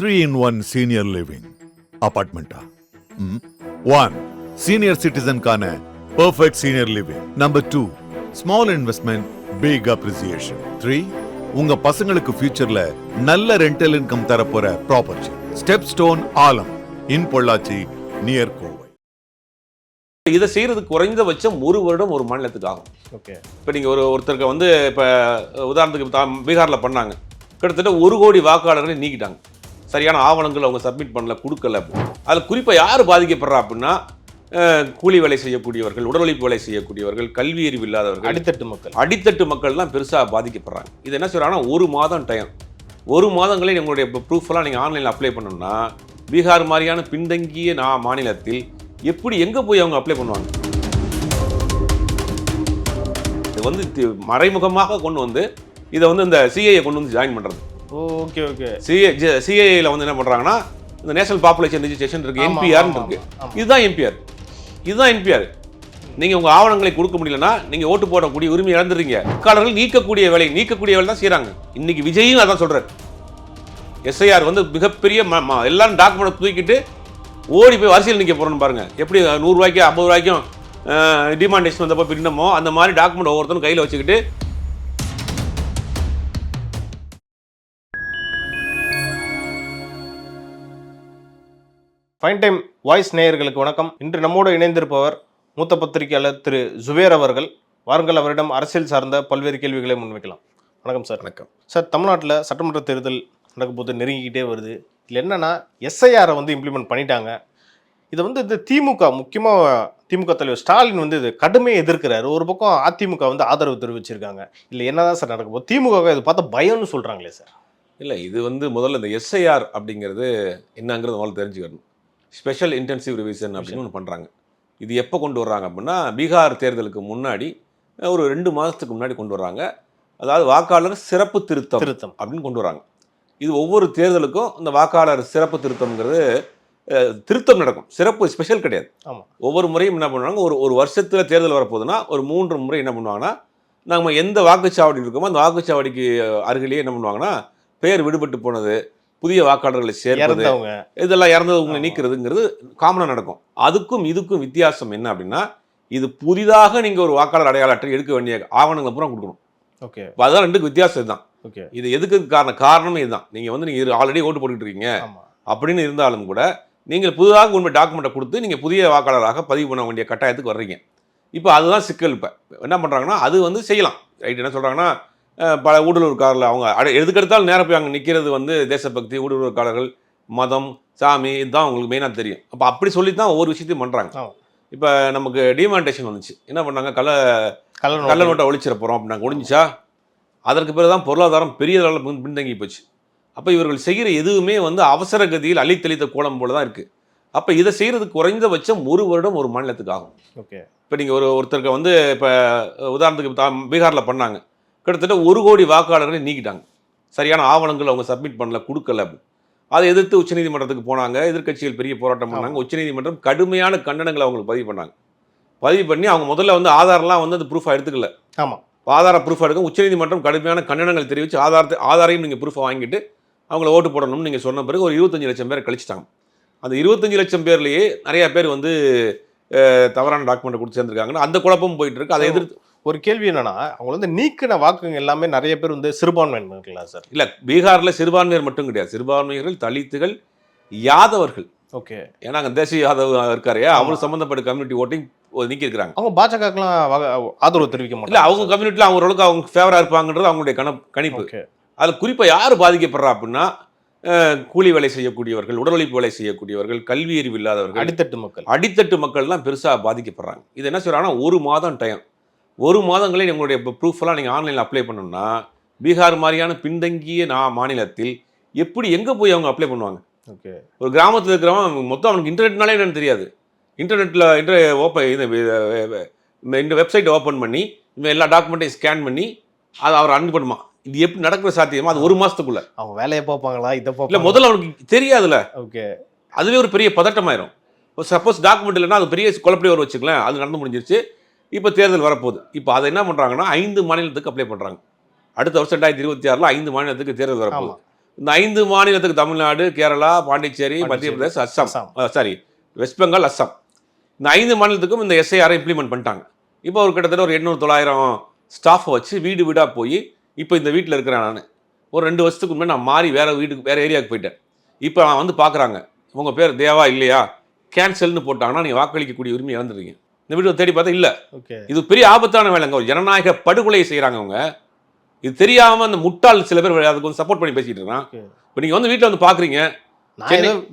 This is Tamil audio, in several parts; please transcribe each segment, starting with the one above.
3-in-1 senior living apartment. 1. Senior citizen கான perfect senior living. Number 2. Small investment, big appreciation. 3. உங்க பசங்களுக்கு ஃபியூச்சர்ல நல்ல ரெண்டல் இன்கம் தரப்போற ப்ராப்பர்ட்டி. ஸ்டெப் ஸ்டோன் ஆலம் இன் பொள்ளாச்சி நியர் கோவை. இதை செய்யறதுக்கு குறைந்தபட்சம் ஒரு வருடம் ஒரு மாநிலத்துக்கு ஆகும். ஓகே. இப்போ நீங்கள் ஒருத்தருக்கு வந்து இப்போ உதாரணத்துக்கு பீகாரில் பண்ணாங்க, கிட்டத்தட்ட 1 கோடி வாக்காளர்களை நீக்கிட்டாங்க. சரியான ஆவணங்கள் அவங்க சப்மிட் பண்ணல, கொடுக்கல. அதில் குறிப்பாக யார் பாதிக்கப்படுறா அப்படின்னா, கூலி வேலை செய்யக்கூடியவர்கள், உடல் உழைப்பு வேலை செய்யக்கூடியவர்கள், கல்வி அறிவு இல்லாதவர்கள், அடித்தட்டு மக்கள் தான் பெருசாக பாதிக்கப்படுறாங்க. இது என்ன சொல்கிறாங்கன்னா, 1 மாதம் டைம், 1 மாதங்களே உங்களுடைய ப்ரூஃபெல்லாம் நீங்கள் ஆன்லைனில் அப்ளை பண்ணணும்னா, பீகார் மாதிரியான பின்தங்கிய மாநிலத்தில் எப்படி எங்கே போய் அவங்க அப்ளை பண்ணுவாங்க? இது வந்து மறைமுகமாக கொண்டு வந்து இதை வந்து இந்த சிஏஏ கொண்டு வந்து ஜாயின் பண்ணுறது. Okay okay. சிஏஏல வந்து என்ன பண்ணுறாங்கன்னா, இந்த நேஷனல் பாப்புலேஷன் ரெஜிஸ்ட்ரேஷன் இருக்குது, என்பிஆர்னு இருக்குது. இதுதான் என்பிஆர். நீங்கள் உங்கள் ஆவணங்களை கொடுக்க முடியலன்னா நீங்கள் ஓட்டு போடக்கூடிய உரிமை இழந்துடுறீங்க. வாக்காளர்கள் நீக்கக்கூடிய வேலை தான் செய்கிறாங்க. இன்னைக்கு விஜயும் அதான் சொல்கிறார். எஸ்ஐஆர் வந்து மிகப்பெரிய எல்லாரும் டாக்குமெண்ட் தூக்கிட்டு ஓடி போய் வரிசையில் நிற்க போகிறோன்னு பாருங்கள். எப்படி 100 ரூபாய்க்கு 50 ரூபாய்க்கும் டிமாண்டேஷன் வந்தப்போ பின்னமோ அந்த மாதிரி டாக்குமெண்ட் ஒவ்வொருத்தரும் கையில் வச்சுக்கிட்டு ஃபைன் டைம் வாய்ஸ் நேயர்களுக்கு வணக்கம். இன்று நம்மோடு இணைந்திருப்பவர் மூத்த பத்திரிகையாளர் திரு ஜுபேர் அவர்கள். வாருங்கள், அவரிடம் அரசியல் சார்ந்த பல்வேறு கேள்விகளை முன்வைக்கலாம். வணக்கம் சார். வணக்கம் சார். தமிழ்நாட்டில் சட்டமன்ற தேர்தல் நடக்கும்போது நெருங்கிக்கிட்டே வருது. இதில் என்னென்னா, எஸ்ஐஆரை வந்து இம்ப்ளிமெண்ட் பண்ணிட்டாங்க. இதை வந்து இந்த திமுக, முக்கியமாக திமுக தலைவர் ஸ்டாலின் வந்து இது கடுமையாக எதிர்க்கிறாரு. ஒரு பக்கம் அதிமுக வந்து ஆதரவு தெரிவிச்சிருக்காங்க. இல்லை என்னதான் சார் நடக்கும் போது திமுக இதை பார்த்தா பயம்னு சொல்கிறாங்களே சார். இல்லை, இது வந்து முதல்ல இந்த எஸ்ஐஆர் அப்படிங்கிறது என்னங்கிறது முதல்ல தெரிஞ்சுக்கணும். ஸ்பெஷல் இன்டென்சிவ் ரிவிஷன் அப்படின்னு ஒன்று பண்ணுறாங்க. இது எப்போ கொண்டு வர்றாங்க அப்படின்னா, பீகார் தேர்தலுக்கு முன்னாடி ஒரு 2 மாதத்துக்கு முன்னாடி கொண்டு வர்றாங்க. அதாவது வாக்காளர் சிறப்பு திருத்தம் அப்படின்னு கொண்டு வராங்க. இது ஒவ்வொரு தேர்தலுக்கும் இந்த வாக்காளர் சிறப்பு திருத்தம்ங்கிறது திருத்தம் நடக்கும். சிறப்பு ஸ்பெஷல் கிடையாது. ஆமாம். ஒவ்வொரு முறையும் என்ன பண்ணுவாங்க, ஒரு வருஷத்தில் தேர்தல் வரப்போகுதுன்னா ஒரு 3 முறை என்ன பண்ணுவாங்கன்னா, நம்ம எந்த வாக்குச்சாவடி இருக்கோமோ அந்த வாக்குச்சாவடிக்கு அருகிலேயே என்ன பண்ணுவாங்கன்னா, பெயர் விடுபட்டு போனது, புதிய வாக்காளர்களை சேர்ப்பது, இதெல்லாம் இறந்தவங்களை நீக்கிறதுங்கிறது காமனாக நடக்கும். அதுக்கும் இதுக்கும் வித்தியாசம் என்ன அப்படின்னா, இது புதிதாக நீங்கள் ஒரு வாக்காளர் அடையாள அட்டை எடுக்க வேண்டிய ஆவணங்களை பூரா கொடுக்கணும். ஓகே. அதுதான் 2க்கு வித்தியாசம் இதுதான். ஓகே. இது எதுக்கு காரணமே இதுதான். நீங்கள் வந்து நீங்கள் ஆல்ரெடி ஓட்டு போட்டுக்கிட்டு இருக்கீங்க அப்படின்னு இருந்தாலும் கூட நீங்கள் புதிதாக உண்மை டாக்குமெண்ட்டை கொடுத்து நீங்கள் புதிய வாக்காளராக பதிவு பண்ண வேண்டிய கட்டாயத்துக்கு வர்றீங்க. இப்போ அதுதான் சிக்கல். இப்போ என்ன பண்ணுறாங்கன்னா, அது வந்து செய்யலாம். ரைட். என்ன சொல்கிறாங்கன்னா, பல ஊடுருவற்காரர்கள் அவங்க எதுக்கெடுத்தாலும் நேரம் போய் அங்கே நிற்கிறது வந்து தேசபக்தி, ஊடுருவற்காரர்கள், மதம், சாமி, இதுதான் அவங்களுக்கு மெயினாக தெரியும். அப்போ அப்படி சொல்லி தான் ஒவ்வொரு விஷயத்தையும் பண்ணுறாங்க. இப்போ நமக்கு டிமாண்டேஷன் வந்துச்சு. என்ன பண்ணாங்க, கள்ள நோட்டை ஒழிச்சிட போகிறோம் அப்படின்னாங்க. ஒழிஞ்சிச்சா? அதற்கு பிறகு தான் பொருளாதாரம் பெரிய அளவில் பின்தங்கி போச்சு. அப்போ இவர்கள் செய்கிற எதுவுமே வந்து அவசர கதியில் அழித்தளித்த கோலம் போல தான் இருக்குது. அப்போ இதை செய்கிறதுக்கு குறைந்தபட்சம் 1 வருடம் ஒரு மாநிலத்துக்கு ஆகும். ஓகே. இப்போ நீங்கள் ஒருத்தருக்கு வந்து இப்போ உதாரணத்துக்கு பீகாரில் பண்ணாங்க, கிட்டத்தட்ட 1 கோடி வாக்காளர்களை நீக்கிட்டாங்க. சரியான ஆவணங்கள் அவங்க சப்மிட் பண்ணல, கொடுக்கல. அதை எதிர்த்து உச்சநீதிமன்றத்துக்கு போனாங்க. எதிர்க்கட்சிகள் பெரிய போராட்டம் பண்ணாங்க. உச்சநீதிமன்றம் கடுமையான கண்டனங்களை அவங்களுக்கு பதிவு பண்ணாங்க. பதிவு பண்ணி அவங்க முதல்ல வந்து ஆதாரெலாம் வந்து அந்த ப்ரூஃபாக எடுத்துக்கல. ஆமாம். ஆதார ப்ரூஃபாக எடுக்கும். உச்சநீதிமன்றம் கடுமையான கண்டனங்கள் தெரிவித்து ஆதாரையும் நீங்கள் ப்ரூஃபை வாங்கிட்டு அவங்கள ஓட்டு போடணும்னு நீங்கள் சொன்ன பிறகு ஒரு 25 லட்சம் பேரை கழிச்சிட்டாங்க. அந்த 25 லட்சம் பேர்லேயே நிறையா பேர் வந்து தவறான டாக்குமெண்ட் கொடுத்து சேர்ந்துருக்காங்கன்னா அந்த குழப்பமும் போயிட்டு இருக்கு. அதை எதிர்த்து ஒரு கேள்வி என்னன்னா, அவங்க வந்து நீக்கின வாக்குங்க எல்லாமே நிறைய பேர் வந்து சிறுபான்மையினர் இருக்கலாம் சார். இல்லை, பீகாரில் சிறுபான்மையர் மட்டும் கிடையாது. சிறுபான்மையர்கள், தலித்துகள், யாதவர்கள். ஓகே. ஏன்னா அங்கே தேசிய யாதவ் இருக்காரு, அவர் சம்மந்தப்பட்ட கம்யூனிட்டி ஓட்டிங் நீக்கிருக்கிறாங்க. அவங்க பாஜகலாம் ஆதரவு தெரிவிக்க மாட்டாங்க. இல்லை, அவங்க கம்யூனிட்டியில் அவங்களுக்கு அவங்க ஃபேவராக இருப்பாங்கன்றது அவங்களுடைய கணிப்பு. அதில் குறிப்பாக யார் பாதிக்கப்படுறா அப்படின்னா, கூலி வேலை செய்யக்கூடியவர்கள், உடல் உழைப்பு வேலை செய்யக்கூடியவர்கள், கல்வி அறிவு இல்லாதவர்கள், அடித்தட்டு மக்கள் தான் பெருசாக பாதிக்கப்படுறாங்க. இது என்ன சொல்கிறாங்கன்னா, 1 மாதம் டைம், 1 மாதங்களே உங்களுடைய ப்ரூஃபெல்லாம் நீங்கள் ஆன்லைனில் அப்ளை பண்ணணும்னா, பீகார் மாதிரியான பின்தங்கிய மாநிலத்தில் எப்படி எங்கே போய் அவங்க அப்ளை பண்ணுவாங்க? ஓகே. ஒரு கிராமத்தில் இருக்கிறவங்க மொத்தம் அவனுக்கு இன்டர்நெட்னாலே என்னன்னு தெரியாது. இன்டர்நெட்டில் இந்த வெப்சைட்டை ஓப்பன் பண்ணி இவன் எல்லா டாக்குமெண்ட்டையும் ஸ்கேன் பண்ணி அதை அவர் அனுப்பிடுமா? இது எப்படி நடக்கிற சாத்தியமா? அது 1 மாதத்துக்குள்ள அவங்க வேலையை பார்ப்பாங்களா? இதை இல்லை, முதல்ல அவனுக்கு தெரியாதுல்ல. ஓகே. அதுவே ஒரு பெரிய பதட்டமாயிரும். சப்போஸ் டாக்குமெண்ட் இல்லைன்னா அது பெரிய குழப்படி வர வச்சுக்கலாம். அது நடந்து முடிஞ்சிருச்சு. இப்போ தேர்தல் வரப்போகுது. இப்போ அதை என்ன பண்ணுறாங்கன்னா, 5 மாநிலத்துக்கு அப்ளை பண்ணுறாங்க. அடுத்த வருஷம் 2026 5 மாநிலத்துக்கு தேர்தல் வரப்போகுது. இந்த 5 மாநிலத்துக்கு தமிழ்நாடு, கேரளா, பாண்டிச்சேரி, மத்திய பிரதேஷ், அஸ்ஸாம், சாரி வெஸ்ட் பெங்கால், அஸ்ஸாம், இந்த 5 மாநிலத்துக்கும் இந்த எஸ்ஐஆரை இம்ப்ளிமெண்ட் பண்ணிட்டாங்க. இப்போ ஒரு கிட்டத்தட்ட ஒரு 800-900 ஸ்டாஃபை வச்சு வீடு வீடாக போய் இப்போ இந்த வீட்டில் இருக்கிறேன் நான். ஒரு 2 வருஷத்துக்கு முன்னாடி நான் மாறி வேறு வீட்டுக்கு வேறு ஏரியாவுக்கு போயிட்டேன். இப்போ நான் வந்து பார்க்குறாங்க, உங்கள் பேர் தேவா இல்லையா, கேன்சல்னு போட்டாங்கன்னா நீங்கள் வாக்களிக்கக்கூடிய உரிமை இழந்துடுறீங்க. இந்த வீடு தேடி பார்த்தா இல்லை. இது பெரிய ஆபத்தான வேலைங்க. ஒரு ஜனநாயக படுகொலையை செய்கிறாங்க அவங்க. இது தெரியாமல் அந்த முட்டாள் சில பேர் அதுக்கு வந்து சப்போர்ட் பண்ணி பேசிட்டு இருக்கான். இப்போ நீங்கள் வந்து வீட்டில் வந்து பார்க்குறீங்க,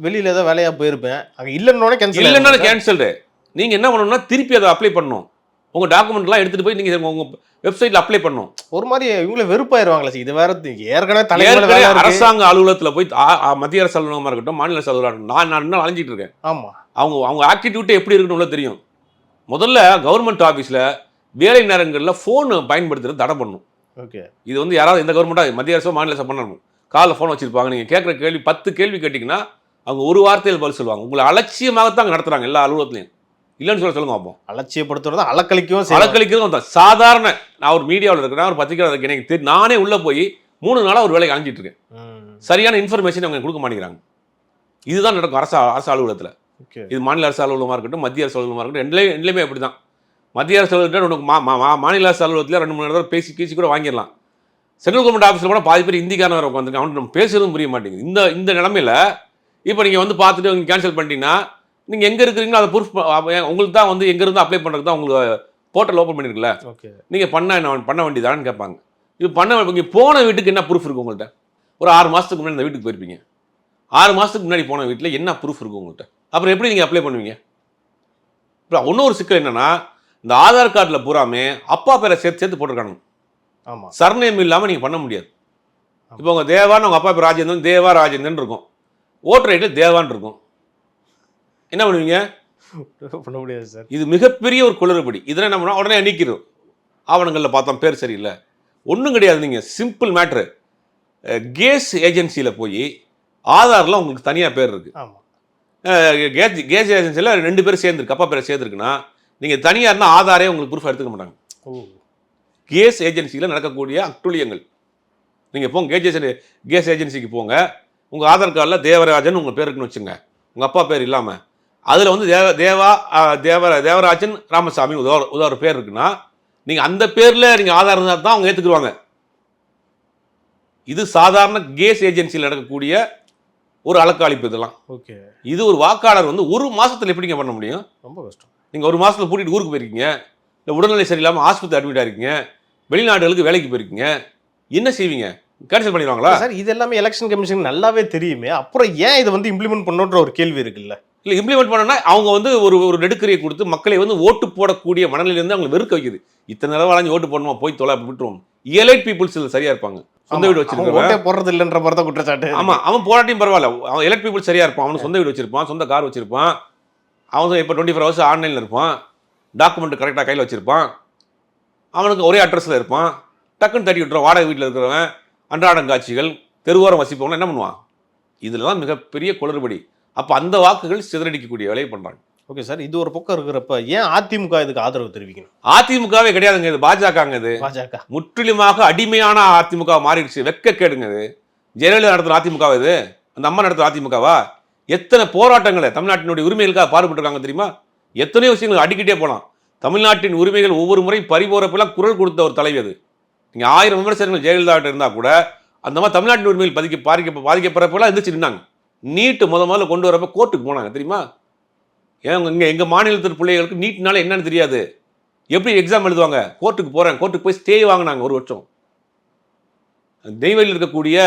வெளியில் ஏதோ வேலையாக போயிருப்பேன், அங்கே இல்லைன்னு கேன்சல்டு. நீங்கள் என்ன பண்ணணும்னா திருப்பி அதை அப்ளை பண்ணணும். உங்கள் டாக்குமெண்ட்லாம் எடுத்துகிட்டு போய் நீங்கள் உங்கள் வெப்சைட்டில் அப்ளை பண்ணணும். ஒரு மாதிரி இவங்கள வெறுப்பாயிருவாங்களா? இது வேற ஏற்கனவே அரசாங்க அலுவலகத்தில் போய் மத்திய அரசு அலுவலகமாக இருக்கட்டும், மாநில அரசு அலுவலகம், நான் இன்னும் அலைஞ்சிட்டு இருக்கேன். ஆமாம், அவங்க ஆட்டிடியூட்டே எப்படி இருக்குன்னு தெரியும். முதல்ல கவர்மெண்ட் ஆஃபீஸில் வேலை நேரங்களில் ஃபோன் பயன்படுத்துறது தடை பண்ணணும். ஓகே, இது வந்து யாராவது எந்த கவர்மெண்ட்டாக மத்திய அரசோ மாநில அரசோ பண்ணணும். காலில் ஃபோன் வச்சுருப்பாங்க. நீங்கள் கேட்குற கேள்வி 10 கேள்வி கேட்டிங்கன்னா அவங்க ஒரு வார்த்தையில் பதில் சொல்லுவாங்க. உங்களை அலட்சியமாகத்தான் நடத்துகிறாங்க எல்லா அலுவலகத்துலையும். இல்லைன்னு சொல்லுங்க பார்ப்போம். அலட்சியப்படுத்துறது அலக்களிக்கவும் தான் சாதாரண. நான் ஒரு மீடியாவில் இருக்கிறேன், ஒரு பத்திரிகையாளர் எனக்கு தெரியும். நானே உள்ளே போய் 3 நாளாக ஒரு வேலைக்கு அலைஞ்சிட்டு இருக்கேன். சரியான இன்ஃபர்மேஷன் அவங்க கொடுக்க மாட்டேங்கிறாங்க. இதுதான் நடக்கும் அரசு அலுவலகத்தில். இது மாநில அரசு அலுவலகமாக இருக்கட்டும், மத்திய அரசு அலுவலகமாக இருக்கட்டும், ரெண்டுலேயுமே அப்படி தான். மத்திய அரசு அலுவலகத்தில் உனக்கு மாநில அரசு அலுவலகத்தில் 2-3 நேரம் பேசி கூட வாங்கிடலாம். சென்ட்ரல் கவர்மெண்ட் ஆஃபீஸில் கூட பாதி பேர் இந்திக்காரன் வர உட்காந்துருக்காங்க. அவனுக்கு நம்ம பேசுறதும் புரிய மாட்டேங்குது. இந்த நிலமையில இப்போ நீங்கள் வந்து பார்த்துட்டு நீங்கள் கேன்சல் பண்ணிட்டீங்கன்னா நீங்கள் எங்கே இருக்கிறீங்களோ அதை ப்ரூஃப் உங்களுக்கு தான் வந்து எங்கேருந்து அப்ளை பண்ணுறதுக்கு தான் உங்களுக்கு போர்ட்டல் ஓப்பன் பண்ணியிருக்குல்ல. நீங்கள் பண்ண வேண்டியதான்னு கேட்பாங்க. இது இங்கே போன வீட்டுக்கு என்ன ப்ரூஃப் இருக்குது உங்கள்கிட்ட? ஒரு 6 மாதத்துக்கு முன்னாடி இந்த வீட்டுக்கு போயிருப்பீங்க. 6 மாதத்துக்கு முன்னாடி போன வீட்டில் என்ன ப்ரூஃப் இருக்குது உங்கள்கிட்ட? அப்புறம் எப்படி நீங்கள் அப்ளை பண்ணுவீங்க? இப்போ இன்னொரு சிக்கல் என்னென்னா, இந்த ஆதார் கார்டில் பூராமே அப்பா பேரை சேர்த்து போட்டிருக்காங்க. ஆமாம், சர்நேம் இல்லாமல் நீங்கள் பண்ண முடியாது. இப்போ உங்கள் தேவான்னு உங்கள் அப்பா பேர் ராஜேந்திரன், தேவா ராஜேந்திரன் இருக்கும். ஓட்டர் ஐடியில் தேவான் இருக்கும். என்ன பண்ணுவீங்க? பண்ண முடியாது சார். இது மிகப்பெரிய ஒரு குளறுபடி. இதெல்லாம் என்ன பண்ணால் உடனே நீக்கிறோம். ஆவணங்களில் பார்த்தோம் பேர் சரியில்லை. ஒன்றும் கிடையாது. நீங்கள் சிம்பிள் மேட்ரு, கேஸ் ஏஜென்சியில் போய் ஆதாரில் உங்களுக்கு தனியாக பேர் இருக்குது. ஆமாம், கேஸ் ஏஜென்சியில் 2 பேர் சேர்ந்துருக்கு, அப்பா பேர் சேர்ந்துருக்குன்னா நீங்கள் தனியாக இருந்தால் ஆதாரே உங்களுக்கு ப்ரூஃப் எடுத்துக்க மாட்டாங்க. கேஸ் ஏஜென்சியில் நடக்கக்கூடிய அட்டுழியங்கள். நீங்கள் போங்க கேஸ் ஏஜென்சிக்கு போங்க. உங்கள் ஆதார் கார்டில் தேவராஜன் உங்கள் பேர் இருக்குன்னு வச்சுங்க, உங்கள் அப்பா பேர் இல்லாமல். அதில் வந்து தேவராஜன் ராமசாமி உதாரண பேர் இருக்குன்னா நீங்கள் அந்த பேரில் நீங்கள் ஆதார் இருந்தால் தான் அவங்க ஏற்றுக்குருவாங்க. இது சாதாரண கேஸ் ஏஜென்சியில் நடக்கக்கூடிய ஒரு அலக்காளிப்பு. இதெல்லாம் ஓகே. இது ஒரு வாக்காளர் வந்து 1 மாதத்தில் எப்படிங்க பண்ண முடியும்? ரொம்ப கஷ்டம். நீங்கள் 1 மாதத்தில் கூட்டிகிட்டு ஊருக்கு போயிருக்கீங்க, இல்லை உடல்நிலை சரியில்லாமல் ஆஸ்பத்திரி அட்மிட் ஆகிருக்கீங்க, வெளிநாடுகளுக்கு வேலைக்கு போயிருக்கீங்க, என்ன செய்வீங்க? கேன்சல் பண்ணிடுவாங்களா? சார், இது எல்லாமே எலெக்ஷன் கமிஷன் நல்லாவே தெரியுமே, அப்புறம் ஏன் இதை வந்து இம்ப்ளிமெண்ட் பண்ணுன்ற ஒரு கேள்வி இருக்குல்ல? இல்லை, இம்ப்ளிமெண்ட் பண்ணனா அவங்க வந்து ஒரு நெடுக்கரியை கொடுத்து மக்களை வந்து ஓட்டு போடக்கூடிய மனநிலையிலேருந்து அவங்க வெறுக்க வைக்குது. இத்தனை நேரம் வளைஞ்சு ஓட்டு போடணுமா, போய் தொலை விட்டுருவோம். எலைட் பீப்புள்ஸ் சரியா இருப்பாங்க, சொந்த வீடு வச்சிருக்காங்க, போடுறது இல்லைன்ற மாதிரி தான் குற்றச்சாட்டு. ஆமாம், அவன் போராட்டியும் பரவாயில்ல, அவன் எலைட் பீப்புள் சரியா இருப்பான். அவனுக்கு சொந்த வீடு வச்சிருப்பான், சொந்த கார் வச்சிருப்பான், அவன் இப்போ 24 hours ஆன்லைனில் இருப்பான், டாக்குமெண்ட் கரெக்டாக கையில் வச்சிருப்பான், அவனுக்கு ஒரே அட்ரஸில் இருப்பான். டக்குன்னு தட்டி விட்டுருவான். வாடகை வீட்டில் இருக்கிறவன், அன்றாடங்காட்சிகள், தெருவோரம் வசிப்பவங்க என்ன பண்ணுவான்? இதில் தான் மிகப்பெரிய குளறுபடி. அப்போ அந்த வாக்குகள் சிதறடிக்கக்கூடிய வேலையை பண்ணுறாங்க. ஓகே சார், இது ஒரு பக்கம் இருக்கிறப்ப ஏன் அதிமுக இதுக்கு ஆதரவு தெரிவிக்கணும்? அதிமுகவே கிடையாதுங்க, இது பாஜகங்க. இது பாஜக முற்றிலுமாக அடிமையான அதிமுக மாறிடுச்சு. வெக்க கேடுங்க. இது ஜெயலலிதா நடத்துகிற அதிமுக, இது அந்த அம்மா நடத்துகிற அதிமுகவா? எத்தனை போராட்டங்களை தமிழ்நாட்டினுடைய உரிமைகளுக்காக பாடுபட்டுருக்காங்க தெரியுமா? எத்தனையோ விஷயங்கள் அடிக்கிட்டே போகலாம். தமிழ்நாட்டின் உரிமைகள் ஒவ்வொரு முறையும் பறிபோறப்பெல்லாம் குரல் கொடுத்த ஒரு தலைவி அது. நீங்கள் 1000 விமர்சனங்கள் ஜெயலலிதாவிட்ட இருந்தால் கூட அந்த மாதிரி தமிழ்நாட்டின் உரிமைகள் பாதிக்கப்படுறப்பெல்லாம் எந்திரிச்சு நின்னாங்க. நீட்டு முதல்ல கொண்டு வரப்போ கோர்ட்டுக்கு போனாங்க தெரியுமா? எங்கள் மாநிலத்தின் பிள்ளைகளுக்கு நீட்னால என்னன்னு தெரியாது, எப்படி எக்ஸாம் எழுதுவாங்க, கோர்ட்டுக்கு போகிறேன், கோர்ட்டுக்கு போய் ஸ்டே வாங்கினாங்க 1 வருஷம். நெய்வேலியில் இருக்கக்கூடிய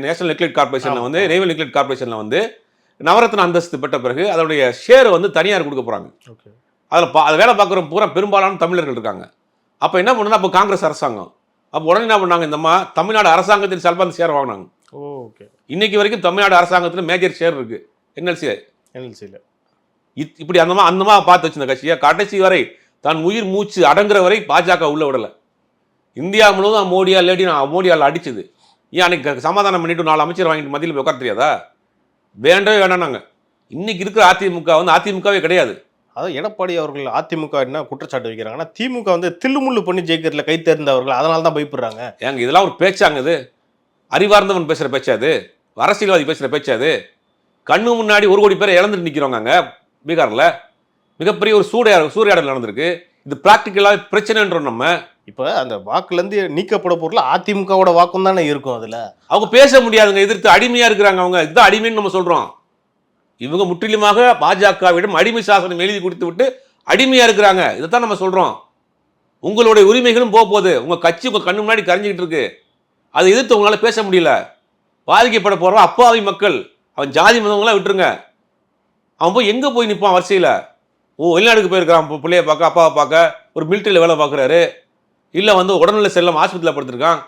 நேஷனல் நெக்லெக்ட் கார்பரேஷனில் வந்து நெய்வேலி நெக்லெக்ட் கார்பரேஷனில் வந்து நவரத்ன அந்தஸ்து பெற்ற பிறகு அதனுடைய ஷேரை வந்து தனியார் கொடுக்க போகிறாங்க. அதில் வேலை பார்க்குற பூரா பெரும்பாலான தமிழர்கள் இருக்காங்க. அப்போ என்ன பண்ணுன்னா, அப்போ காங்கிரஸ் அரசாங்கம் அப்போ உடனே என்ன பண்ணாங்க, இந்த தமிழ்நாடு அரசாங்கத்தின் சார்பாக அந்த ஷேர் வாங்கினாங்க. ஓகே. இன்னைக்கு வரைக்கும் தமிழ்நாடு அரசாங்கத்தில் மேஜர் ஷேர் இருக்கு என்எல்சியில். இப்படி அந்த பார்த்து வச்சிருந்த கட்சியை கடைசி வரை தான் உயிர் மூச்சு அடங்குற வரை பாஜக உள்ள விடலை. இந்தியா முழுவதும் மோடியால் அடிச்சது. ஏன் அன்னைக்கு சமாதானம் பண்ணிட்டு 4 அமைச்சர் வாங்கிட்டு மத்தியில் உட்கார தெரியாதா? வேண்டவே வேண்டாம். இன்னைக்கு இருக்கிற அதிமுக வந்து அதிமுகவே கிடையாது. அதாவது எடப்பாடி அவர்கள் அதிமுக என்ன குற்றச்சாட்டு வைக்கிறாங்கன்னா, திமுக வந்து தில்லுமுள்ளு பண்ணி ஜெயிக்கிறதுல கை தேர்ந்தவர்கள், அதனால தான் பயப்படுறாங்க. ஏங்க இதெல்லாம் ஒரு பேச்சாங்க? இது அறிவார்ந்தவன் பேசுகிற பேச்சாது, அரசியல்வாதி பேசுகிற பேச்சாது. கண்ணு முன்னாடி 1 கோடி பேரை இழந்துட்டு நிற்கிறோங்க அங்கே பீகாரில். மிகப்பெரிய ஒரு சூறையாடல் நடந்திருக்கு. இது ப்ராக்டிக்கலாக பிரச்சனைன்றோம். நம்ம இப்போ அந்த வாக்குலேருந்து நீக்கப்பட பொருள் அதிமுகவோட வாக்கும் தானே இருக்கும். அதில் அவங்க பேச முடியாதுங்க, எதிர்த்து அடிமையாக இருக்கிறாங்க. அவங்க இதுதான் அடிமைன்னு நம்ம சொல்கிறோம். இவங்க முற்றிலுமாக பாஜகவிடம் அடிமை சாசனம் எழுதி கொடுத்து விட்டு அடிமையாக இருக்கிறாங்க. இதைத்தான் நம்ம சொல்கிறோம். உங்களுடைய உரிமைகளும் போகுது. உங்கள் கட்சி உங்கள் கண்ணு முன்னாடி கரைஞ்சிக்கிட்டு இருக்கு. அதை எதிர்த்து உங்களால் பேச முடியல. பாதிக்கப்பட போகிறோம் அப்பாவி மக்கள். அவன் ஜாதி மதங்களாம் விட்டுருங்க. அவன் போய் எங்கே போய் நிற்பான் வரிசையில்? வெளிநாடுக்கு போயிருக்கான் பிள்ளைய பார்க்க, அப்பாவை பார்க்க, ஒரு மிலிட்டரியில் வேலை பார்க்குறாரு, இல்லை உடல்நிலை செல்லம் ஆஸ்பத்திரியில் படுத்திருக்கான்.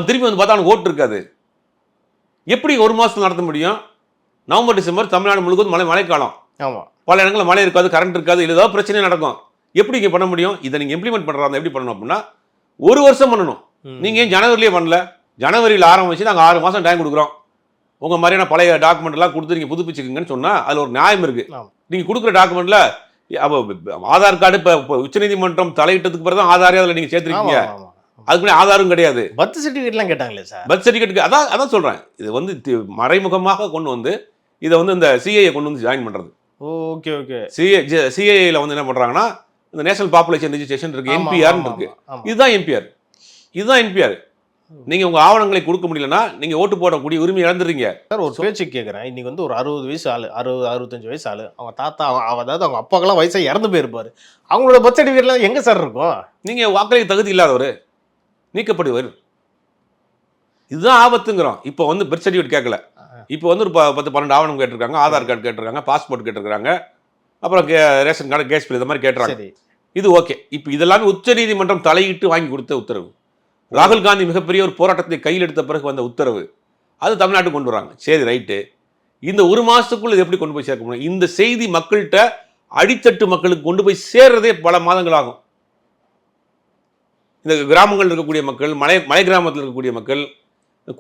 திரும்பி பார்த்தா அவனுக்கு ஓட்டு இருக்காது. எப்படி 1 மாதத்தில் நடத்த முடியும்? நவம்பர் டிசம்பர் தமிழ்நாடு முழுவதும் மழைக்காலம். ஆமாம், பல இடங்களில் மழை இருக்காது, கரண்ட் இருக்காது, இல்லை ஏதாவது பிரச்சனை நடக்கும். எப்படி இங்கே பண்ண முடியும்? இதை நீங்கள் இம்ப்ளிமெண்ட் பண்ணுறாங்க எப்படி பண்ணணும் அப்படின்னா 1 வருஷம் பண்ணணும். நீங்கள் ஏன் ஜனவரிலேயே பண்ணல? ஜனவரியில் ஆரம்பிச்சு நாங்கள் 6 மாதம் டைம் கொடுக்குறோம். உங்கள் மாதிரியான பழைய டாக்குமெண்ட்லாம் கொடுத்து நீங்கள் புதுப்பிச்சுக்குங்கன்னு சொன்னால் அதில் ஒரு நியாயம் இருக்குது. நீங்கள் கொடுக்குற டாக்குமெண்ட்டில் ஆதார் கார்டு இப்போ உச்சநீதிமன்றம் தலையிட்டதுக்கு பிறகு தான் ஆதாரே அதில் நீங்கள் சேர்த்துருக்கீங்க. அதுக்கு முன்னாடி ஆதாரம் கிடையாது. பர்த் சர்டிஃபிகேட்லாம் கேட்டாங்களே சார். பர்த் சர்டிஃபிகேட்டுக்கு அதான் சொல்கிறேன். இது மறைமுகமாக கொண்டு வந்து இதை இந்த சிஏஏ கொண்டு வந்து ஜாயின் பண்ணுறது. Okay okay. சிஏஏல என்ன பண்ணுறாங்கன்னா இந்த நேஷனல் பாப்புலேஷன் ரெஜிஸ்ட்ரேஷன் இருக்கு, என்பிஆர்னு இருக்கு. இதுதான் என்பிஆர். நீங்க உங்க ஆவணங்களை கொடுக்க முடியலன்னா நீங்க ஓட்டு போடக்கூடிய உரிமை இழந்துறீங்க சார். ஒரு பேச்சு கேட்குறேன். இன்னைக்கு ஒரு 60 வயசு ஆளு, 65 வயசு ஆளு, அவங்க தாத்தா அதாவது அவங்க அப்பாக்கெல்லாம் வயசாக இறந்து போயிருப்பாரு. அவங்களோட பர்த் சர்டிஃபிகேட்லாம் எங்க சார் இருக்கும்? நீங்க வாக்களிக்க தகுதி இல்லாதவர், நீக்கப்படுவர். இதுதான் ஆபத்துங்கிறோம். இப்போ பர்த் சர்டிஃபிகேட் கேட்கல. இப்போ ஒரு 10-12 ஆவணம் கேட்டிருக்காங்க, ஆதார் கார்டு கேட்டிருக்காங்க, பாஸ்போர்ட் கேட்டிருக்காங்க, அப்புறம் ரேஷன் கார்டு, கேஸ் பில், இந்த மாதிரி கேட்டுறாங்க. இது ஓகே. இப்போ இதெல்லாமே உச்சநீதிமன்றம் தலையிட்டு வாங்கி கொடுத்த உத்தரவு. ராகுல் காந்தி மிகப்பெரிய ஒரு போராட்டத்தை கையில் எடுத்த பிறகு வந்த உத்தரவு. அது தமிழ்நாட்டுக்கு கொண்டு வராங்க. சரி, ரைட்டு. இந்த 1 மாசத்துக்குள்ள இது எப்படி கொண்டு போய் சேர்க்க முடியும்? இந்த செய்தி மக்கள்கிட்ட, அடித்தட்டு மக்களுக்கு கொண்டு போய் சேர்றதே பல மாதங்கள் ஆகும். இந்த கிராமங்கள் இருக்கக்கூடிய மக்கள், மலை கிராமத்தில் இருக்கக்கூடிய மக்கள்,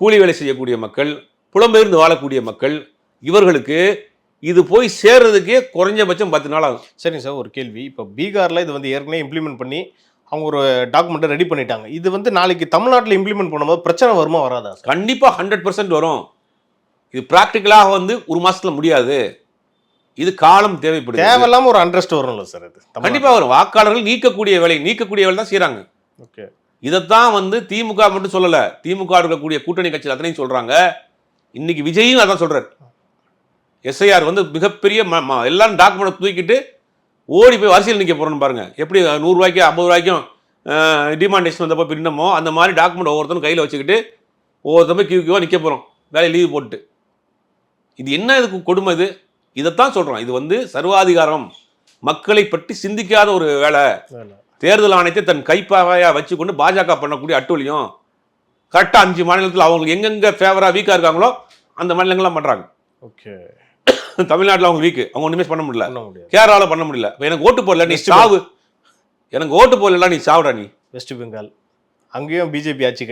கூலி வேலை செய்யக்கூடிய மக்கள், புலம்பெயர்ந்து வாழக்கூடிய மக்கள், இவர்களுக்கு இது போய் சேர்றதுக்கே குறைஞ்சபட்சம் 10 நாள் ஆகும். சரிங்க சார், ஒரு கேள்வி. இப்போ பீகாரில் இது ஏற்கனவே இம்ப்ளிமெண்ட் பண்ணி அவங்க ஒரு டாக்குமெண்ட்டை ரெடி பண்ணிட்டாங்க. இது நாளைக்கு தமிழ்நாட்டில் இம்ப்ளிமெண்ட் பண்ணும்போது பிரச்சனை வருமா வராதா? கண்டிப்பாக 100% வரும். இது ப்ராக்டிக்கலாக 1 மாசத்துல முடியாது. இது காலம் தேவைப்படுது. தேவையில்லாம ஒரு அண்ட்ரஸ்ட் வரும்ல சார்? இது கண்டிப்பாக வரும். வாக்காளர்கள் நீக்கக்கூடிய வேலை தான் செய்கிறாங்க. ஓகே. இதைத்தான் திமுக மட்டும் சொல்லலை, திமுக இருக்கக்கூடிய கூட்டணி கட்சியில் அத்தனையும் சொல்கிறாங்க. இன்னைக்கு விஜயும் அதான் சொல்கிறார். எஸ்ஐஆர் மிகப்பெரிய எல்லாரும் டாக்குமெண்ட் தூக்கிட்டு ஓடி போய் வரிசையில் நிற்க போகிறோன்னு பாருங்க. எப்படி 100 ரூபாய்க்கும் 50 ரூபாய்க்கும் டிமாண்டேஷன் வந்தப்போ பின்னமோ அந்த மாதிரி டாக்குமெண்ட் ஒவ்வொருத்தரும் கையில் வச்சுக்கிட்டு ஒவ்வொருத்தரும் கியூவாக நிற்க போகிறோம், வேலையை லீவ் போட்டு. இது என்ன இதுக்கு கொடுமை? இதைத்தான் சொல்கிறோம். இது சர்வாதிகாரம், மக்களை பற்றி சிந்திக்காத ஒரு வேலை. தேர்தல் ஆணையத்தை தன் கைப்பாவையாக வச்சு கொண்டு பாஜக பண்ணக்கூடிய அட்டூழியம். கரெக்டாக 5 மாநிலத்தில் அவங்களுக்கு எங்கெங்கே ஃபேவராக வீக்காக இருக்காங்களோ அந்த மாநிலங்கள்லாம் பண்ணுறாங்க. ஓகே. தமிழ்நாட்டில் அவங்க வீக்கு, அவங்க ஒன்றுமே பண்ண முடியல. கேரளாவில் பண்ண முடியல. எனக்கு ஓட்டு போடல, நீ சாவு. எனக்கு ஓட்டு போடல, நீ சாவுடா. நீ வெஸ்ட் பெங்கால் அங்கேயும் பிஜேபி ஆட்சி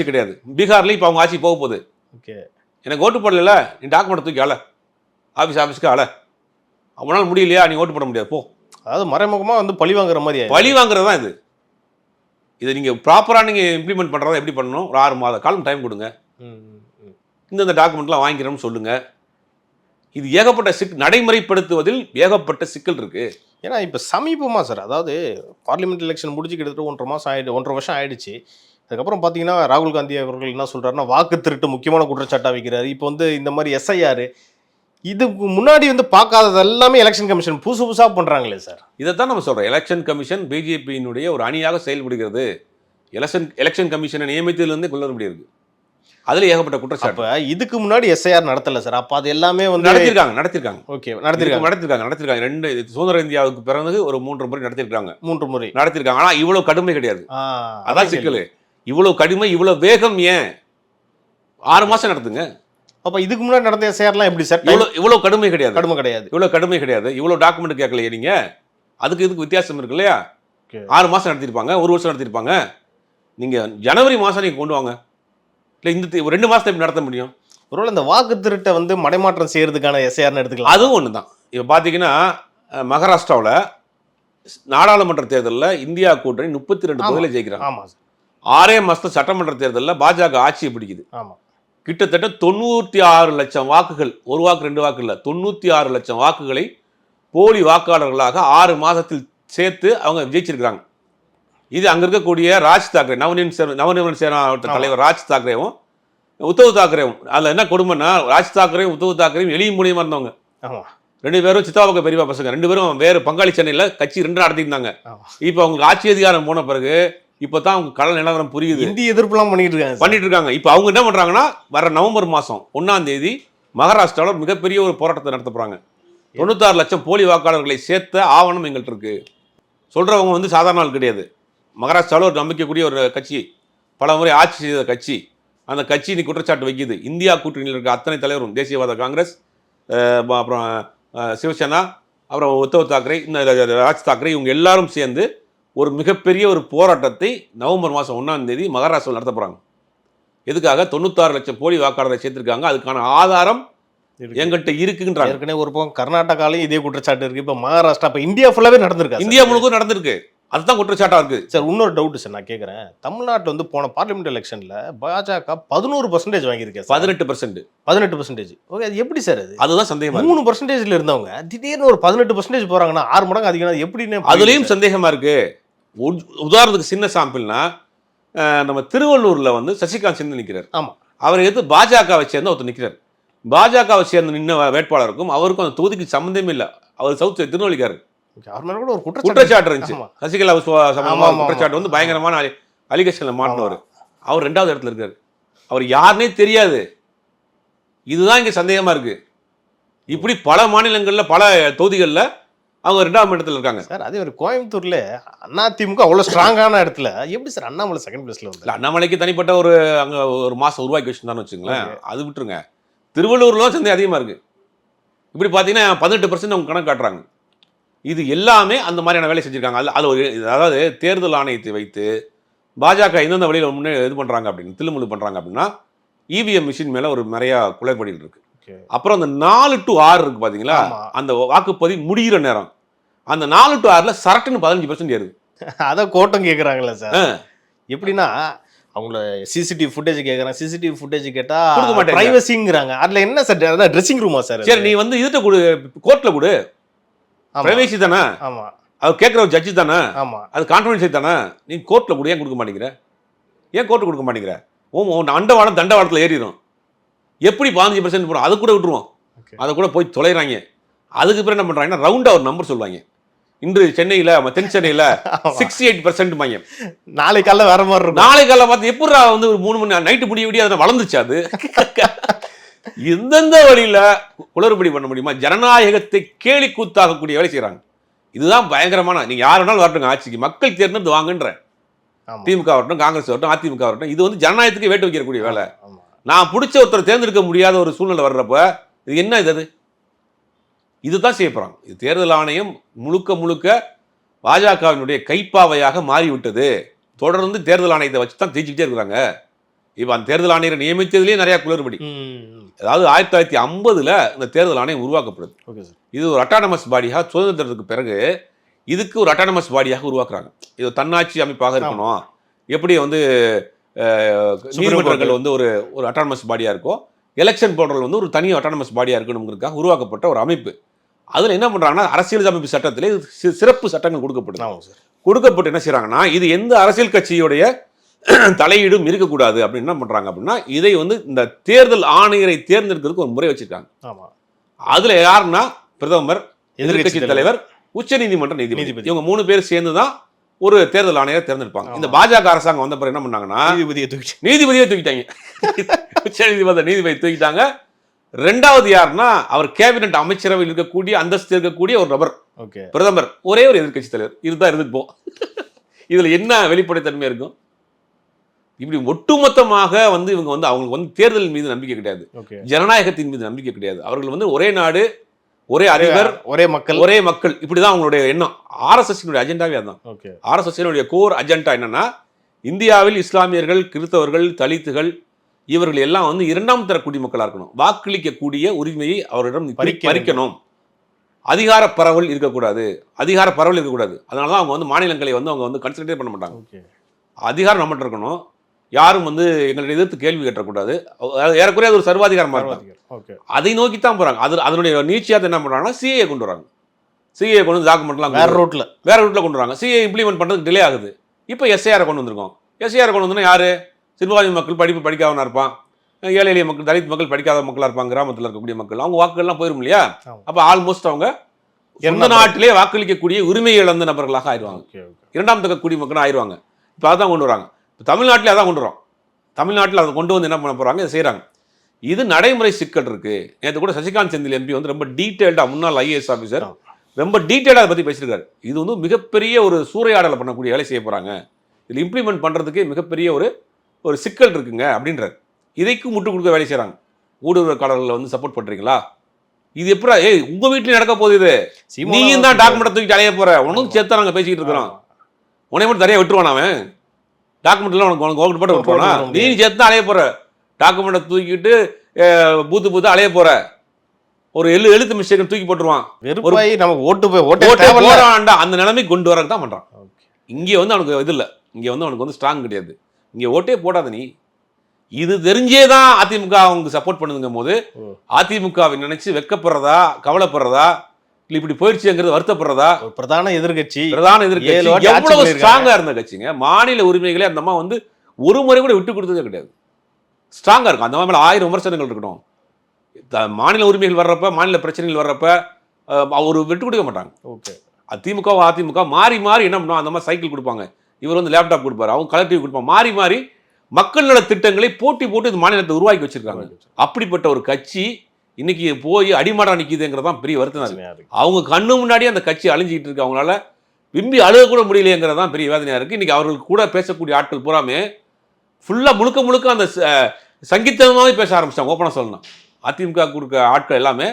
கிடையாது. பீகார்லேயும் இப்போ அவங்க ஆட்சி போக போகுது. ஓகே. எனக்கு ஓட்டு போடல, நீ டாக்குமெண்ட் தூக்கி ஆள, ஆஃபீஸ்க்கு ஆள. அவனால் முடியலையா, நீ ஓட்டு போட முடியாது, போ. அதாவது மறைமுகமாக பழி வாங்குற மாதிரி. பழி வாங்குறது தான் இது. இதை நீங்கள் ப்ராப்பராக நீங்கள் இம்ப்ளிமெண்ட் பண்ணுறதா எப்படி பண்ணணும்? ஒரு 6 மாத காலம் டைம் கொடுங்க. இந்த டாக்குமெண்ட்லாம் வாங்கிக்கிறோம்னு சொல்லுங்கள். இது ஏகப்பட்ட நடைமுறைப்படுத்துவதில் ஏகப்பட்ட சிக்கல் இருக்கு. ஏன்னா இப்போ சமீபமாக சார், அதாவது பார்லிமெண்ட் எலெக்ஷன் முடிஞ்சு கிட்டத்தட்ட 1.5 வருஷம் ஆயிடுச்சு. அதுக்கப்புறம் பார்த்தீங்கன்னா ராகுல் காந்தி அவர்கள் என்ன சொல்கிறாருன்னா வாக்கு திருட்டு முக்கியமான குற்றச்சாட்டாக வைக்கிறாரு. இப்போ இந்த மாதிரி எஸ்ஐஆர் இதுக்கு முன்னாடி பார்க்காதது எல்லாமே எலெக்ஷன் கமிஷன் புதுசாக பண்ணுறாங்களே சார். இதைத்தான் நம்ம சொல்கிறோம். எலெக்ஷன் கமிஷன் பிஜேபியினுடைய ஒரு அணியாக செயல்படுகிறது. எலெக்ஷன் கமிஷனை நியமித்ததுலேருந்தே கொள்ள முடியாது. அதுல ஏகப்பட்ட குற்றச்சாட்டு. இதுக்கு முன்னாடி எஸ்ஐஆர் நடத்தல சார். அப்ப அது எல்லாமே நடத்திருக்காங்க. ஓகே, நடத்திருக்காங்க. 2 சுதந்திர இந்தியாவுக்கு பிறகு ஒரு 3 முறை நடத்திருக்காங்க. 3 முறை நடத்திருக்காங்க. ஆனா இவ்வளவு கடுமை கிடையாது. அதான் சிக்கல். இவ்வளவு கடுமை, இவ்வளவு வேகம் ஏன்? 6 மாசம் நடத்துங்க. அப்ப இதுக்கு முன்னாடி நடந்த எஸ்ஐஆர்லாம் எப்படி சார்? இவ்வளவு கடுமை கிடையாது. இவ்வளவு கடுமை கிடையாது. இவ்வளவு டாக்குமெண்ட் கேட்கலையே நீங்க. அதுக்கு இதுக்கு வித்தியாசம் இருக்கு இல்லையா? 6 மாசம் நடத்திருப்பாங்க, 1 வருஷம் நடத்திருப்பாங்க. நீங்க ஜனவரி மாசம் நீங்க கொண்டு வாங்க. இல்லை இந்த 2 மாதத்தை எப்படி நடத்த முடியும்? ஒருவேளை இந்த வாக்கு திருட்டை மடைமாற்றம் செய்யறதுக்கான எஸ்ஐஆர்னு எடுத்துக்கலாம். அதுவும் ஒன்று தான். இப்போ பார்த்தீங்கன்னா மகாராஷ்டிராவில் நாடாளுமன்ற தேர்தலில் இந்தியா கூட்டணி 32 தொகுதியில் ஜெயிக்கிறாங்க. ஆமாம் சார். 6 மாசத்துல சட்டமன்ற தேர்தலில் பாஜக ஆட்சியை பிடிக்குது. ஆமா. கிட்டத்தட்ட 96 லட்சம் வாக்குகள், ஒரு வாக்கு 2 வாக்கு இல்லை, 96 லட்சம் வாக்குகளை போலி வாக்காளர்களாக 6 மாதத்தில் சேர்த்து அவங்க ஜெயிச்சிருக்கிறாங்க. இது அங்க இருக்கக்கூடிய ராஜ் தாக்கரே, நவநிர்மல சேனா தலைவர் ராஜ் தாக்கரேவும் உத்தவ் தாக்கரேவும், அதில் என்ன கொடுமைன்னா ராஜ் தாக்கரேவும் உத்தவ் தாக்கரேவும் எளிய மூலியமா இருந்தவங்க. ஆமா. 2 பேரும் சித்தாபக்க பெரியப்பா பசங்க, 2 பேரும் வேறு பங்காளி சென்னையில் கட்சி 2 நடத்திருந்தாங்க. இப்போ அவங்களுக்கு ஆட்சி அதிகாரம் போன பிறகு இப்போதான் அவங்க கள நிலவரம் புரியுது. இந்திய எதிர்ப்புலாம் பண்ணிட்டு இருக்காங்க. இப்போ அவங்க என்ன பண்றாங்கன்னா, வர நவம்பர் மாதம் 1ஆம் தேதி மகாராஷ்டிராவில் ஒரு மிகப்பெரிய ஒரு போராட்டத்தை நடத்த போறாங்க. 96 லட்சம் போலி வாக்காளர்களை சேர்த்த ஆவணம் எங்கள்கிட்ட இருக்கு. சொல்றவங்க வந்து சாதாரண ஆள் கிடையாது. மகாராஷ்டிராவில் ஒரு நம்பிக்கைக்கூடிய ஒரு கட்சி, பல முறை ஆட்சி செய்த கட்சி. அந்த கட்சி நீ குற்றச்சாட்டு வைக்குது. இந்தியா கூட்டணியில் இருக்க அத்தனை தலைவரும், தேசியவாத காங்கிரஸ், அப்புறம் சிவசேனா, அப்புறம் உத்தவ் தாக்கரே, இந்த ராஜ் தாக்கரே, இவங்க எல்லாரும் சேர்ந்து ஒரு மிகப்பெரிய ஒரு போராட்டத்தை நவம்பர் மாதம் 1ஆம் தேதி மகாராஷ்டிராவில் நடத்த போகிறாங்க. எதுக்காக? 96 லட்சம் போலி வாக்காளரை சேர்த்திருக்காங்க. அதுக்கான ஆதாரம் எங்கிட்ட இருக்குன்றாங்க. ஏற்கனவே ஒரு பக்கம் கர்நாடகாலையும் இதே குற்றச்சாட்டு இருக்கு. இப்போ மகாராஷ்டிரா, இப்போ இந்தியா ஃபுல்லாவே நடந்திருக்கு. இந்தியா முழுக்க நடந்திருக்கு. அதுதான் குற்றச்சாட்டா இருக்கு. சார், இன்னொரு டவுட் சார், நான் கேட்குறேன். தமிழ்நாட்டில் வந்து போன பார்லிமெண்ட் எலெக்ஷன்ல பாஜக 11% வாங்கியிருக்கேன். 18%. ஓகே, அது எப்படி சார்? அதுதான் சந்தேகமா. 3% இருந்தவங்க திடீர்னு ஒரு 18% போறாங்கன்னா 6 மடங்கு அதிகம். எப்படின்னு அதுலயும் சந்தேகமா இருக்கு. உதாரணத்துக்கு சின்ன சாம்பிள்னா, நம்ம திருவள்ளூர்ல வந்து சசிகாந்த் சேர்ந்து நிற்கிறார். ஆமா. அவர் எது பாஜகவை சேர்ந்து ஒருத்தர் நிற்கிறார். பாஜகவை சேர்ந்து நின்ன வேட்பாளருக்கும் அவருக்கும் அந்த தொகுதிக்கு சம்மந்தமே இல்லை. அவர் சவுத் திருநெல்வேலிக்காரர். ஒரு குற்றச்சாட்டு இருந்துச்சு. சசிகலா குற்றச்சாட்டு வந்து பயங்கரமான அலிகேஷன்ல மாட்டினவர். அவர் 2வது இடத்துல இருக்காரு. அவர் யாருன்னே தெரியாது. இதுதான் இங்க சந்தேகமா இருக்கு. இப்படி பல மாநிலங்கள்ல, பல தொகுதிகளில் அவங்க 2ஆம் இடத்துல இருக்காங்க சார். அதே ஒரு கோயம்புத்தூர்ல அதிமுக அவ்வளவு ஸ்ட்ராங்கான இடத்துல எப்படி சார் அண்ணாமலை செகண்ட் பிளேஸ்ல வந்து? அண்ணாமலைக்கு தனிப்பட்ட ஒரு அங்க ஒரு மாசம் உருவாக்கி வச்சுருந்தான்னு வச்சுங்களேன். அது விட்டுருங்க. திருவள்ளூர்ல தான் சந்தேகம் அதிகமா இருக்கு. இப்படி பாத்தீங்கன்னா 18% அவங்க கணக்கு காட்டுறாங்க. இது எல்லாமே அந்த மாதிரியான வேலை செஞ்சிருக்காங்க. அது ஒரு, அதாவது தேர்தல் ஆணையத்தை வைத்து பாஜக எந்தெந்த வழியில் முன்னே இது பண்றாங்க அப்படின்னு, தில்லுமுள்ளு பண்றாங்க அப்படின்னா, இவிஎம் மிஷின் மேல ஒரு நிறைய குளறுபடிகள் இருக்கு. அப்புறம் அந்த 4 to 6 இருக்கு பாத்தீங்களா, அந்த வாக்குப்பதிவு முடிகிற நேரம், அந்த 4 to 6ல சரட்டுன்னு 15% ஏறுது. அதான் கோட்டம் கேட்குறாங்களா சார்? எப்படின்னா அவங்கள சிசிடிவி ஃபுட்டேஜ் கேட்குறாங்க. சிசிடிவி ஃபுட்டேஜ் கேட்டா கொடுக்க மாட்டேன், பிரைவசிங்கிறாங்க. அதுல என்ன சார்? அதான் ட்ரெஸ்ஸிங் ரூமா சார்? சரி, நீ வந்து இதுட்ட கொடு, கோர்ட்ல கொடு. பிரைவேசி தானே. ஆமா. அவர் கேட்குற ஒரு ஜட்ஜி தானே. ஆமா. அது கான்ஃபிடென்ஷியல் தானே. நீ கோர்ட்ல கொடு. ஏன் கொடுக்க மாட்டேங்கிற? ஏன் கோர்ட்டு கொடுக்க மாட்டேங்கிற? அண்டவாளம் தண்டவாளத்தில் ஏறிடும். எப்படி 15% போடும்? அதை கூட விட்டுருவோம். அதை கூட போய் தொலைறாங்க. அதுக்கு பிறகு என்ன பண்றாங்கன்னா, ரவுண்டா ஒரு நம்பர் சொல்லுவாங்க. இன்று சென்னையில, தென் சென்னையில 68% மையம். நாளை காலைல வேற மாதிரி இருக்கும். நாளை காலைல பார்த்து எப்படி வந்து ஒரு 3 மணி நைட்டு முடிய அதை வளர்ந்துச்சு. அது எந்தெந்த வழியில குளறுபடி பண்ண முடியுமா? ஜனநாயகத்தை கேலி கூத்தாகக்கூடிய வேலை செய்யறாங்க. இதுதான் பயங்கரமான. நீங்க யார் வேணாலும் வரட்டுங்க ஆட்சிக்கு, மக்கள் தேர்ந்தெடுத்து வாங்கன்ற. திமுக வரட்டும், காங்கிரஸ் வரட்டும், அதிமுக வரட்டும், இது வந்து ஜனநாயகத்துக்கு வேட்டு வைக்கக்கூடிய வேலை. நான் பிடிச்ச ஒருத்தர் தேர்ந்தெடுக்க முடியாத ஒரு சூழ்நிலை வர்றப்ப இது என்ன இது? இதுதான் செய்ய போறாங்க. இது தேர்தல் ஆணையம் முழுக்க முழுக்க பாஜகவினுடைய கைப்பாவையாக மாறிவிட்டது. தொடர்ந்து தேர்தல் ஆணையத்தை வச்சு தான் ஜெயிச்சுக்கிட்டே இருக்கிறாங்க. இப்போ அந்த தேர்தல் ஆணையரை நியமித்ததுலேயே நிறைய குளறுபடி. அதாவது 1950ல் இந்த தேர்தல் ஆணையம் உருவாக்கப்படுது. இது ஒரு அட்டானமஸ் பாடியாக, சுதந்திரத்துக்கு பிறகு இதுக்கு ஒரு அட்டானமஸ் பாடியாக உருவாக்குறாங்க. இது தன்னாட்சி அமைப்பாக இருக்கணும். எப்படி வந்து நீதிமன்றங்கள் வந்து ஒரு அட்டானமஸ் பாடியாக இருக்கும், எலெக்ஷன் போர்டல் வந்து ஒரு தனி அட்டானமஸ் பாடியாக இருக்கணுங்கிறதுக்காக உருவாக்கப்பட்ட ஒரு அமைப்பு. அதில் என்ன பண்ணுறாங்கன்னா, அரசியல் அமைப்பு சட்டத்திலே சிறப்பு சட்டங்கள் கொடுக்கப்பட்டு என்ன செய்கிறாங்கன்னா, இது எந்த அரசியல் கட்சியுடைய தலையீடும் இருக்கக்கூடாது அப்படின்னு என்ன பண்றாங்க அப்படின்னா, இதை வந்து இந்த தேர்தல் ஆணையரை தேர்ந்தெடுக்கிறதுக்கு ஒரு முறை வச்சிருக்காங்க. அதுல யாருன்னா பிரதமர், எதிர்க்கட்சி தலைவர், உச்ச நீதிமன்ற நீதிபதி, இவங்க 3 பேர் சேர்ந்து தான் ஒரு தேர்தல் ஆணையரை தேர்ந்தெடுப்பாங்க. இந்த பாஜக அரசாங்கம் வந்த பிறகு என்ன பண்ணாங்கன்னா, நீதிபதியை தூக்கிட்டாங்க. உச்ச நீதிபதி தூக்கிட்டாங்க. 2வது யாருன்னா, அவர் கேபினட் அமைச்சரவையில் இருக்கக்கூடிய அந்தஸ்து இருக்கக்கூடிய ஒரு நபர், பிரதமர், ஒரே ஒரு எதிர்க்கட்சி தலைவர். இதுதான் இருந்துப்போம். இதுல என்ன வெளிப்படைத்தன்மை இருக்கும்? இப்படி ஒட்டுமொத்தமாக வந்து இவங்க வந்து அவங்களுக்கு வந்து தேர்தல் மீது நம்பிக்கை கிடையாது, ஜனநாயகத்தின் மீது நம்பிக்கை கிடையாது. அவர்கள் வந்து ஒரே நாடு, ஒரே அதிபர், ஒரே மக்கள், இப்படிதான் அவங்களுடைய எண்ணம். ஆர்எஸ்எஸ் அஜெண்டாவே அதுதான். ஆர்எஸ்எஸ் கோர் அஜெண்டா என்னன்னா, இந்தியாவில் இஸ்லாமியர்கள், கிறிஸ்தவர்கள், தலித்துகள் இவர்கள் எல்லாம் வந்து 2ஆம் தர குடிமக்களா இருக்கணும். வாக்களிக்கக்கூடிய உரிமையை அவரிடம் பறிக்கணும். அதிகார பரவல் இருக்கக்கூடாது. அதனாலதான் அவங்க வந்து மாநிலங்களை வந்து அவங்க வந்து கன்சிடரே பண்ண மாட்டாங்க. அதிகாரம் நம்மகிட்ட இருக்கணும், யாரும் வந்து எங்களை எதிர்த்து கேள்வி கேட்டக்கூடாது. ஏறக்குறைய அது ஒரு சர்வாதிகாரமாக இருக்கும். ஓகே, அதை நோக்கி தான் போகிறாங்க. அதனுடைய நீட்சியாக என்ன பண்ணுறாங்கன்னா சிஏ கொண்டு வராங்க. சிஏ கொண்டு வந்து டாக்குமெண்ட்லாம் வேற ரூட்டில் கொண்டு வராங்க. சிஏ இம்ப்ளிமெண்ட் பண்ணுறதுக்கு டிலே ஆகுது. இப்போ எஸ்ஐஆரை கொண்டு வந்திருக்கோம். எஸ்ஐஆர் கொண்டு வந்தோன்னா யார்? சிறுபான்மை மக்கள், படிப்பு படிக்காதவனா இருப்பான், ஏழை எளிய மக்கள், தலித் மக்கள், படிக்காத மக்களாக இருப்பாங்க, கிராமத்தில் இருக்கக்கூடிய மக்கள், அவங்க வாக்குகள்லாம் போயிடும் இல்லையா? அப்போ ஆல்மோஸ்ட் அவங்க எந்த நாட்டிலே வாக்களிக்கக்கூடிய உரிமை இழந்த நபர்களாக ஆயிடுவாங்க, இரண்டாம் தக்க குடிமக்கள் ஆயிடுவாங்க. இப்போ அதான் கொண்டு வராங்க. இப்போ தமிழ்நாட்டிலே அதான் கொண்டு வரோம். தமிழ்நாட்டில் அதை கொண்டு வந்து என்ன பண்ண போகிறாங்க, இதை செய்கிறாங்க. இது நடைமுறை சிக்கல் இருக்குது. நேற்று கூட சசிகாந்த் செந்தில் எம்பி வந்து ரொம்ப டீட்டெயில்டாக, முன்னாள் ஐஏஎஸ் ஆஃபீஸர், ரொம்ப டீட்டெயிலாக அதை பற்றி பேசியிருக்காரு. இது வந்து மிகப்பெரிய ஒரு சூறையாடலை பண்ணக்கூடிய வேலை செய்ய போகிறாங்க, இதில் இம்ப்ளிமெண்ட் பண்ணுறதுக்கு மிகப்பெரிய ஒரு சிக்கல் இருக்குங்க அப்படின்றார். இதைக்கு முட்டு கொடுக்க வேலை செய்கிறாங்க. ஊடுருவக்காரர்களை வந்து சப்போர்ட் பண்ணுறீங்களா? இது எப்படா உங்கள் வீட்டில் நடக்க போகுது? இது நீயும் தான் டாக்குமெண்ட்டை தூக்கிட்டு அலைய போகிற. உனக்கும் சேர்த்தா நாங்கள் பேசிக்கிட்டு இருக்கிறோம். உன்னை மட்டும் தனியாக விட்டுருவான் அவன். டாக்குமெண்ட்லாம் உனக்கு போட்டு விட்டுருவானா? நீ சேர்த்து தான் அலைய போகிற. டாக்குமெண்ட்டை தூக்கிட்டு பூத்து அலைய போகிற. ஒரு எழுத்து மிஸ்டேக் தூக்கி போட்டுருவான். நமக்கு ஓட்டு அந்த நிலைமை கொண்டு வரக்கு தான் பண்ணுறான். இங்கே வந்து அவனுக்கு இது இல்லை. இங்கே வந்து அவனுக்கு வந்து ஸ்ட்ராங் கிடையாது. இங்கே ஓட்டே போடாத நீ. இது தெரிஞ்சே தான் அதிமுக அவங்க சப்போர்ட் பண்ணுதுங்கும் போது அதிமுகவை நினைச்சு வெக்கப்படுறதா, கவலைப்படுறதா, இல்லை இப்படி போயிடுச்சுங்கிறது வருத்தப்படுறதா? பிரதான எதிர்கட்சி எவ்வளவு ஸ்ட்ராங்கா இருந்த கட்சிங்க. மாநில உரிமைகளை அந்த அம்மா வந்து ஒரு முறை கூட விட்டு கொடுத்ததே கிடையாது. ஸ்ட்ராங்கா இருக்கும். அந்த மாதிரி 1000 விமர்சனங்கள் இருக்கணும். மாநில உரிமைகள் வர்றப்ப, மாநில பிரச்சனைகள் வர்றப்ப அவர் விட்டு கொடுக்க மாட்டாங்க. ஓகே, அதிமுக மாறி மாறி என்ன பண்ணுவோம், அந்த மாதிரி சைக்கிள் கொடுப்பாங்க, இவர் வந்து லேப்டாப் கொடுப்பாரு, அவங்க கலர் டிவி கொடுப்பாங்க. மாறி மாறி மக்கள் நல திட்டங்களை போட்டி போட்டு இந்த மாநிலத்தை உருவாக்கி வச்சிருக்காங்க. அப்படிப்பட்ட ஒரு கட்சி இன்னைக்கு போய் அடிமாடா நிற்கிதுங்கிறதான் பெரிய வருத்தம். அவங்க கண்ணு முன்னாடி அந்த கட்சி அழிஞ்சிக்கிட்டு இருக்கு. அவங்களால விம்பி அழுக கூட முடியலைங்கிறதான் பெரிய வேதனையா இருக்கு. இன்னைக்கு அவர்களுக்கு கூட பேசக்கூடிய ஆட்கள் பூராமே ஃபுல்லா முழுக்க அந்த சங்கீதமாவே பேச ஆரம்பிச்சிட்டாங்க. ஓப்பனா சொல்லணும், அதிமுக கொடுக்க ஆட்கள் எல்லாமே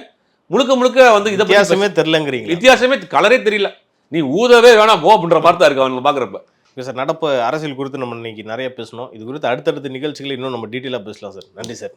முழுக்க வந்து இதை வித்தியாசமே தெரியலங்கிறீங்க. வித்தியாசமே கலரே தெரியல. நீ ஊதவே வேணாம் போ அப்படின்ற மாதிரி தான் இருக்கு அவங்க பாக்குறப்ப. சார், நடப்பு அரசியல் குறித்து நம்ம இன்னைக்கு நிறைய பேசணும். இது குறித்து அடுத்தடுத்த நிகழ்ச்சிகள் இன்னும் நம்ம டீட்டெயிலாக பேசலாம் சார். நன்றி சார்.